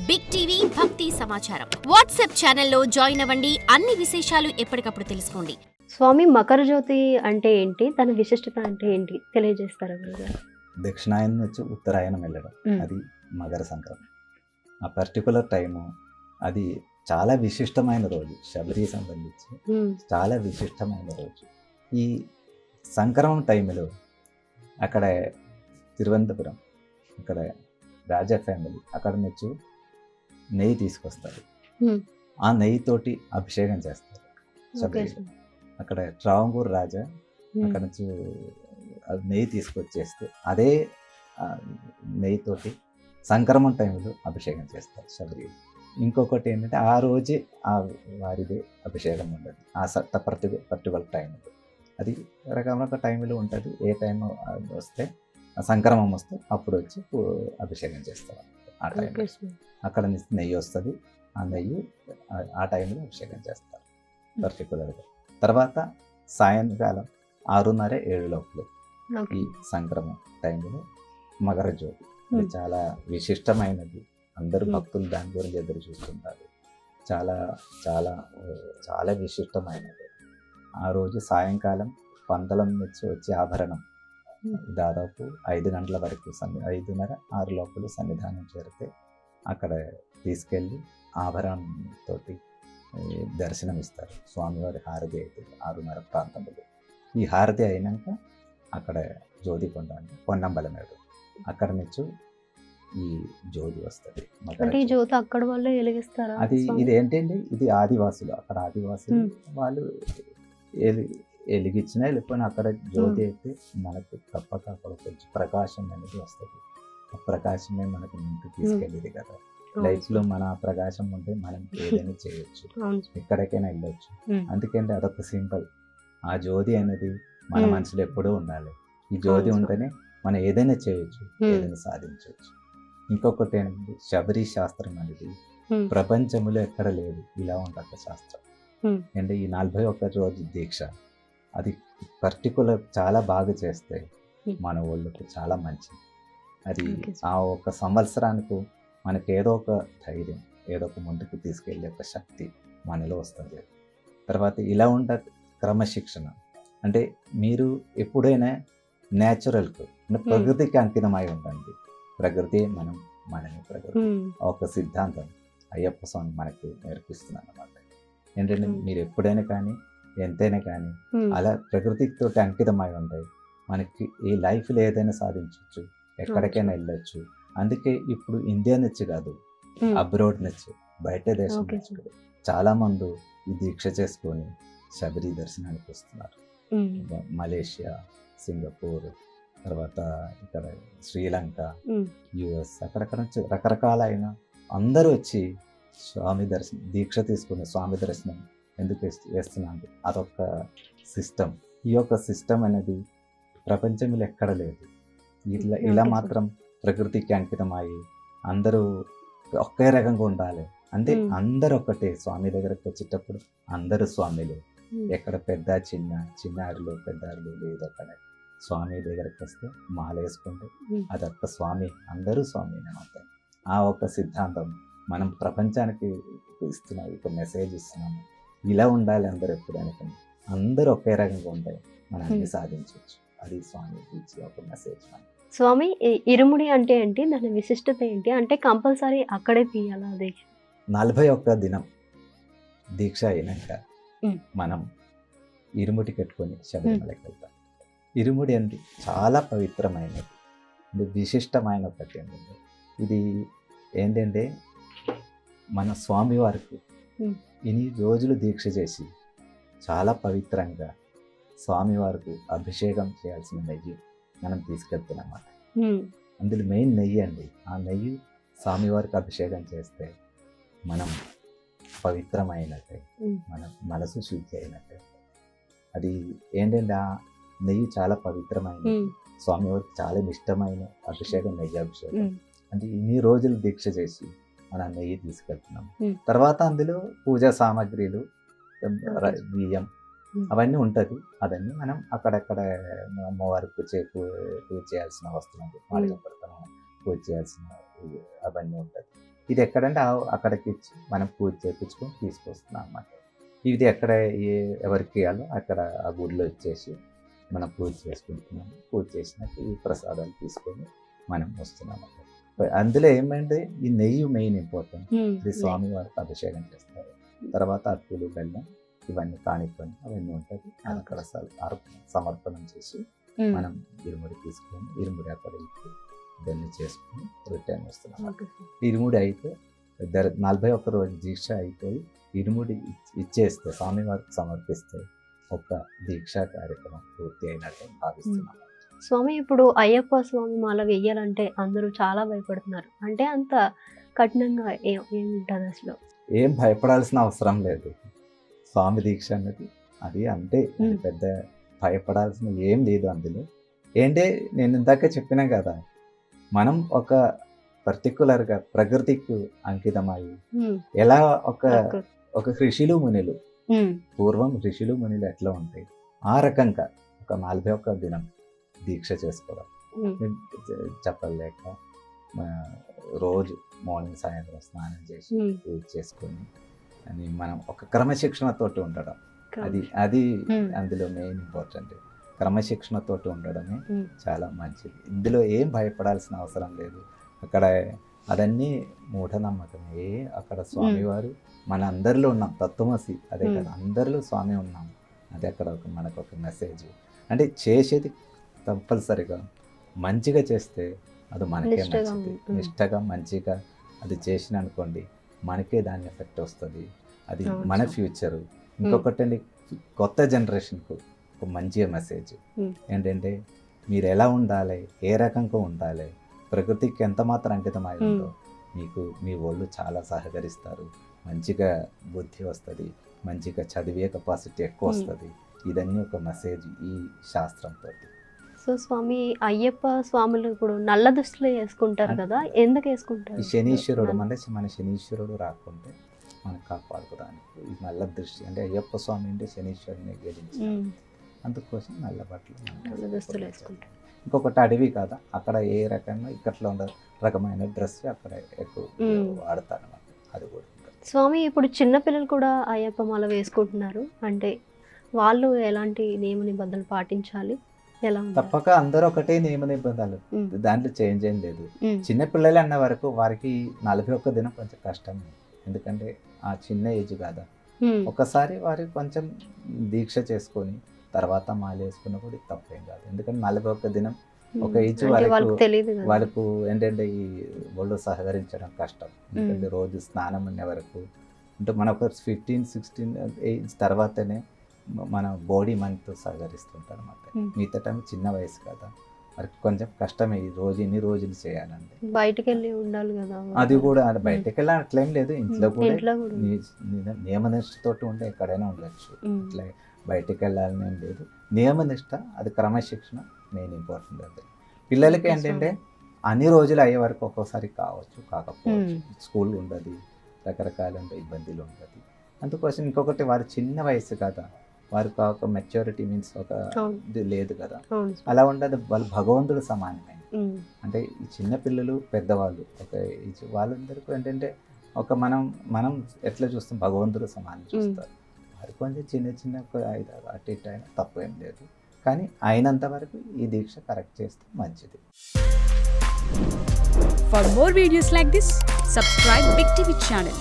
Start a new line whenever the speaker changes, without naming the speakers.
Big TV భక్తి సమాచారం WhatsApp ఛానల్లో జాయిన్ అవ్వండి. అన్ని విశేషాలు ఎప్పటికప్పుడు తెలుసుకోండి.
స్వామి మకర జ్యోతి అంటే ఏంటి? దాని విశిష్టత అంటే ఏంటి తెలియజేస్తారా గురుగారు?
దక్షిణాయనం నుంచి ఉత్తరాయణం వెళ్ళడం, అది మకర సంక్రమణ. ఆ పర్టికులర్ టైము అది చాలా విశిష్టమైన రోజు. శబరికి సంబంధించి చాలా విశిష్టమైన రోజు. ఈ సంక్రమణ టైంలో అక్కడ తిరువనంతపురం, అక్కడ రాజా ఫ్యామిలీ అక్కడ నుంచి నెయ్యి తీసుకొస్తారు. ఆ నెయ్యితోటి అభిషేకం చేస్తారు శబరికి. అక్కడ ట్రావంగూర్ రాజా అక్కడ నుంచి నెయ్యి తీసుకొచ్చేస్తే అదే నెయ్యితోటి సంక్రమణ టైంలో అభిషేకం చేస్తారు శబరి. ఇంకొకటి ఏంటంటే ఆ రోజే ఆ వారిదే అభిషేకం ఉండదు ఆ పర్టికులర్ టైంలో. అది రకరకాల టైంలో ఉంటుంది. ఏ టైం వస్తే సంక్రమం వస్తే అప్పుడు వచ్చి అభిషేకం చేస్తారు. ఆ టైంలో అక్కడ నుంచి నెయ్యి వస్తుంది. ఆ నెయ్యి ఆ టైంలో అభిషేకం చేస్తారు పర్టికులర్గా. తర్వాత సాయంకాలం 6:30-7 లోపల ఈ సంక్రమణ టైంలో మకర జ్యోతి. ఇది చాలా విశిష్టమైనది. అందరూ భక్తులు దాని గురించి ఎదురు చూస్తుంటారు. చాలా చాలా చాలా విశిష్టమైనది. ఆ రోజు సాయంకాలం పందలం నుంచి వచ్చే ఆభరణం దాదాపు 5 గంటల వరకు 5:30-6 లోపల సన్నిధానం చేరితే అక్కడ తీసుకెళ్ళి ఆభరణంతో దర్శనం ఇస్తారు. స్వామివారి హారతి అయితే 6:30 ప్రాంతంలో. ఈ హారతి అయినాక అక్కడ జ్యోతికొండ అంటే పొన్నంబలమేడు, అక్కడ నుంచి ఈ జ్యోతి వస్తుంది.
అంటే ఈ జ్యోతి అక్కడ వాళ్ళే వెలిగిస్తారా?
అది ఇది ఏంటండి, ఇది ఆదివాసులు, అక్కడ ఆదివాసులు వాళ్ళు వెలిగించినా వెళ్ళిపోయినా అక్కడ జ్యోతి అయితే మనకు తప్పక అక్కడ కొంచెం ప్రకాశం అనేది వస్తుంది. ఆ ప్రకాశమే మనకు ముందుకు తీసుకెళ్ళేది కదా. లైఫ్ లో మన ప్రకాశం ఉంటే మనం ఏదైనా చేయొచ్చు, ఎక్కడికైనా వెళ్ళొచ్చు. అందుకంటే అదొక సింపుల్. ఆ జ్యోతి అనేది మన మనసులో ఎప్పుడూ ఉండాలి. ఈ జ్యోతి ఉంటేనే మనం ఏదైనా చేయొచ్చు, ఏదైనా సాధించవచ్చు. ఇంకొకటి ఏంటంటే శబరి శాస్త్రం అనేది ప్రపంచంలో ఎక్కడ లేదు ఇలా ఉంటుంది శాస్త్రం. అంటే ఈ 41 రోజు దీక్ష అది పర్టికులర్ చాలా బాగా చేస్తే మన వాళ్ళకు చాలా మంచిది. అది ఆ ఒక సంవత్సరానికి మనకి ఏదో ఒక ధైర్యం, ఏదో ఒక ముందుకు తీసుకెళ్ళే ఒక శక్తి మనలో వస్తుంది. తర్వాత ఇలా ఉంటుంది క్రమశిక్షణ. అంటే మీరు ఎప్పుడైనా న్యాచురల్కు ప్రకృతికి అంకితమై ఉండండి. ప్రకృతి మనని ప్రకృతి ఒక సిద్ధాంతం అయ్యప్ప స్వామి మనకు నేర్పిస్తున్నాను అన్నమాట. ఏంటంటే మీరు ఎప్పుడైనా కానీ ఎంతైనా కానీ అలా ప్రకృతితో అంకితమై ఉంటాయి. మనకి ఈ లైఫ్లో ఏదైనా సాధించవచ్చు, ఎక్కడికైనా వెళ్ళొచ్చు. అందుకే ఇప్పుడు ఇండియా నుంచి కాదు, అబ్రాడ్ నుంచి, బయట దేశం నుంచి చాలా మంది ఈ దీక్ష చేసుకొని శబరి దర్శనానికి వస్తున్నారు. మలేషియా, సింగపూర్, తర్వాత ఇక్కడ శ్రీలంక, యుఎస్, అక్కడక్కడ నుంచి రకరకాలైన అందరూ వచ్చి స్వామి దర్శనం దీక్ష తీసుకుని స్వామి దర్శనం ఎందుకు వేస్తున్నాను. అదొక సిస్టమ్. ఈ యొక్క సిస్టమ్ అనేది ప్రపంచంలో ఎక్కడ లేదు. ఇలా మాత్రం ప్రకృతికి అంకితమయ్యి అందరూ ఒకే రకంగా ఉండాలి. అంటే అందరూ ఒకటే. స్వామి దగ్గరకు వచ్చేటప్పుడు అందరూ స్వామిలే. ఎక్కడ పెద్ద చిన్న అరులు పెద్ద అరులు లేదు. అక్కడ స్వామి దగ్గరకు వస్తే మాల వేసుకుంటే అదొక్క స్వామి, అందరూ స్వామి అన్నమాట. ఆ ఒక సిద్ధాంతం మనం ప్రపంచానికి ఇస్తున్నాం, ఒక మెసేజ్ ఇస్తున్నాము. ఇలా ఉండాలి అందరూ ఎప్పుడైనా, అందరూ ఒకే రకంగా ఉంటాయి, మనం అన్ని సాధించవచ్చు. అది స్వామి ఇచ్చే ఒక మెసేజ్.
స్వామి ఇరుముడి అంటే ఏంటి? దాని విశిష్టత ఏంటి? అంటే కంపల్సరీ అక్కడే తీయాలా దీక్ష?
41 దినం దీక్ష అయినాక మనం ఇరుముడి కట్టుకొని శబరిమలకి వెళ్తాం. ఇరుముడి అంటే చాలా పవిత్రమైనది, విశిష్టమైన ఒకటి. ఇది ఏంటంటే మన స్వామి వారికి ఇన్ని రోజులు దీక్ష చేసి చాలా పవిత్రంగా స్వామివారికి అభిషేకం చేయాల్సిన నెయ్యి మనం తీసుకెళ్తున్నాం అన్నమాట. అందులో మెయిన్ నెయ్యి అండి. ఆ నెయ్యి స్వామివారికి అభిషేకం చేస్తే మనం పవిత్రమైనట్టే, మన మనసు శుద్ధి అయినట్టే. అది ఏంటంటే ఆ నెయ్యి చాలా పవిత్రమైనది, స్వామివారికి చాలా ఇష్టమైన అభిషేకం, నెయ్యి అభిషేకం. అంటే ఇన్ని రోజులు దీక్ష చేసి మనం నెయ్యి తీసుకెళ్తున్నాం. తర్వాత అందులో పూజా సామాగ్రిలు, బియ్యం అవన్నీ ఉంటుంది. అవన్నీ మనం అక్కడక్కడ అమ్మవారికి పూజ చేయాల్సిన వస్తువులు, మాలిక పడతాము, పూజ చేయాల్సిన అవన్నీ ఉంటుంది. ఇది ఎక్కడంటే అక్కడికి ఇచ్చి మనం పూజ చేయించుకొని తీసుకొస్తున్నాం అన్నమాట. ఇది ఎక్కడ ఎవరికి ఇవ్వాలో అక్కడ ఆ గుడిలో ఇచ్చేసి మనం పూజ చేసుకుంటున్నాము. పూజ చేసినాక ఈ ప్రసాదాలు తీసుకొని మనం వస్తున్నాం అన్నమాట. అందులో ఏమంటే ఈ నెయ్యి మెయిన్ ఇంపార్టెంట్. ఇది స్వామి వారికి అభిషేకం చేస్తారు. తర్వాత అర్పులు, బెల్లం ఇవన్నీ కానిపోయి అవన్నీ ఉంటుంది. అక్కడ సమర్పణం చేసి మనం ఇరుముడి తీసుకొని ఇరుముడి అక్కడ ఇచ్చి దాన్ని చేసుకుని రిటర్న్ వస్తున్నాం. ఇరుముడి అయితే 41 రోజు దీక్ష అయిపోయి ఇరుముడి ఇచ్చేస్తే స్వామివారికి సమర్పిస్తే ఒక దీక్షా కార్యక్రమం పూర్తి అయినట్టు భావిస్తున్నాం.
స్వామి, ఇప్పుడు అయ్యప్ప స్వామి మాల వెయ్యాలంటే అందరూ చాలా భయపడుతున్నారు. అంటే అంత కఠినంగా ఏముంటుంది అసలు?
ఏం భయపడాల్సిన అవసరం లేదు. స్వామి దీక్ష అన్నది అది అంటే పెద్ద భయపడాల్సిన ఏం లేదు అందులో. ఏంటే నేను ఇందాక చెప్పినా కదా, మనం ఒక పర్టికులర్గా ప్రకృతికి అంకితమై ఎలా ఒక ఋషులు మునులు పూర్వం ఋషులు మునులు ఎట్లా ఉంటాయి ఆ రకంగా ఒక 41 దినం దీక్ష చేసుకోవాలి. చెప్పలేక రోజు మార్నింగ్ సాయంత్రం స్నానం చేసి పూజ చేసుకొని అని మనం ఒక క్రమశిక్షణతోటి ఉండడం, అది అందులో మెయిన్ ఇంపార్టెంట్. క్రమశిక్షణతోటి ఉండడమే చాలా మంచిది. ఇందులో ఏం భయపడాల్సిన అవసరం లేదు. అక్కడ అదన్నీ మూఢనమ్మకమే. అక్కడ స్వామివారు మన అందరిలో ఉన్నాం, తత్వమసి అదే కదా, అందరిలో స్వామి ఉన్నాం. అది అక్కడ మనకు ఒక మెసేజ్. అంటే చేసేది కంపల్సరిగా మంచిగా చేస్తే అది మనకే మంచిది. నిష్టగా మంచిగా అది చేసిన అనుకోండి, మనకే దాని ఎఫెక్ట్ వస్తుంది. అది మన ఫ్యూచరు. ఇంకొకటి కొత్త జనరేషన్కు ఒక మంచి మెసేజ్ ఏంటంటే మీరు ఎలా ఉండాలి, ఏ రకంగా ఉండాలి, ప్రకృతికి ఎంత మాత్రం అంకితం అయిందో మీకు మీ వాళ్ళు చాలా సహకరిస్తారు. మంచిగా బుద్ధి వస్తుంది, మంచిగా చదివే కెపాసిటీ ఎక్కువ వస్తుంది. ఇదన్నీ ఒక మెసేజ్ ఈ శాస్త్రంతో.
సో స్వామి, అయ్యప్ప స్వాములు ఇప్పుడు నల్ల దుస్తులు వేసుకుంటారు కదా, ఎందుకు వేసుకుంటారు?
శనీశ్వరుడు అంటే మన శనీశ్వరుడు రాకుంటే మనం కాపాడుకోవడానికి ఈ నల్ల దృష్టి అంటే అయ్యప్ప స్వామి అంటే శనీశ్వరుని గెలిచి అందుకోసం నల్ల బట్టలు
నల్ల దుస్తులు వేసుకుంటారు.
ఇంకొకటి అడవి కదా, అక్కడ ఏ రకంగా ఇక్కట్లో ఉన్న రకమైన డ్రెస్ అక్కడ ఎక్కువ వాడతారు అన్నమాట. అది కూడా
స్వామి, ఇప్పుడు చిన్నపిల్లలు కూడా అయ్యప్ప మాల వేసుకుంటున్నారు. అంటే వాళ్ళు ఎలాంటి నియమ నిబంధనలు పాటించాలి?
తప్పక అందరూ ఒకటే నియమ నిబంధనలు, దాంట్లో చేంజ్ ఏం లేదు. చిన్నపిల్లలు అన్న వరకు వారికి 41 దినం కొంచెం కష్టం. ఎందుకంటే ఆ చిన్న ఏజ్ కదా. ఒకసారి వారికి కొంచెం దీక్ష చేసుకొని తర్వాత మాల వేసుకున్న కూడా తప్పేం కాదు. ఎందుకంటే 41 దినం ఒక ఏజ్ వాళ్ళకు ఏంటంటే ఈ ఒళ్ళు సహకరించడం కష్టం. ఎందుకంటే రోజు స్నానం అనే వరకు అంటే మన ఒక 15-16 ఏజ్ తర్వాతనే మన బాడీ మనతో సహకరిస్తుంటారు అన్నమాట. మిగతా టైం చిన్న వయసు కదా, వారికి కొంచెం కష్టమే. రోజు ఎన్ని రోజులు చేయాలంటే
బయటకు వెళ్ళి ఉండాలి కదా.
అది కూడా బయటకు వెళ్ళి అట్లేం లేదు, ఇంట్లో కూడా నియమనిష్టతోటి ఉంటే ఎక్కడైనా ఉండొచ్చు. ఇట్లా బయటకు వెళ్ళాలని ఏం లేదు. నియమనిష్ట, అది క్రమశిక్షణ మెయిన్ ఇంపార్టెంట్. అది పిల్లలకి ఏంటంటే అన్ని రోజులు అయ్యే వరకు ఒక్కోసారి కావచ్చు, కాకపోవచ్చు. స్కూల్ ఉండదు, రకరకాల ఇబ్బందులు ఉంటుంది. అందుకోసం ఇంకొకటి వారి చిన్న వయసు కదా, వారికి ఒక మెచ్యూరిటీ మీన్స్ ఒక ఇది లేదు కదా. అలా ఉండదు. వాళ్ళు భగవంతుడు సమానమే. అంటే ఈ చిన్న పిల్లలు పెద్దవాళ్ళు ఒక వాళ్ళందరికీ ఏంటంటే ఒక మనం ఎట్లా చూస్తాం, భగవంతుడు సమానం చూస్తారు. వారి కొంచెం చిన్న అటు ఇటు అయినా తప్పు ఏం లేదు. కానీ అయినంత వరకు ఈ దీక్ష కరెక్ట్ చేస్తే మంచిది.
For more videos like this, subscribe Big TV channel.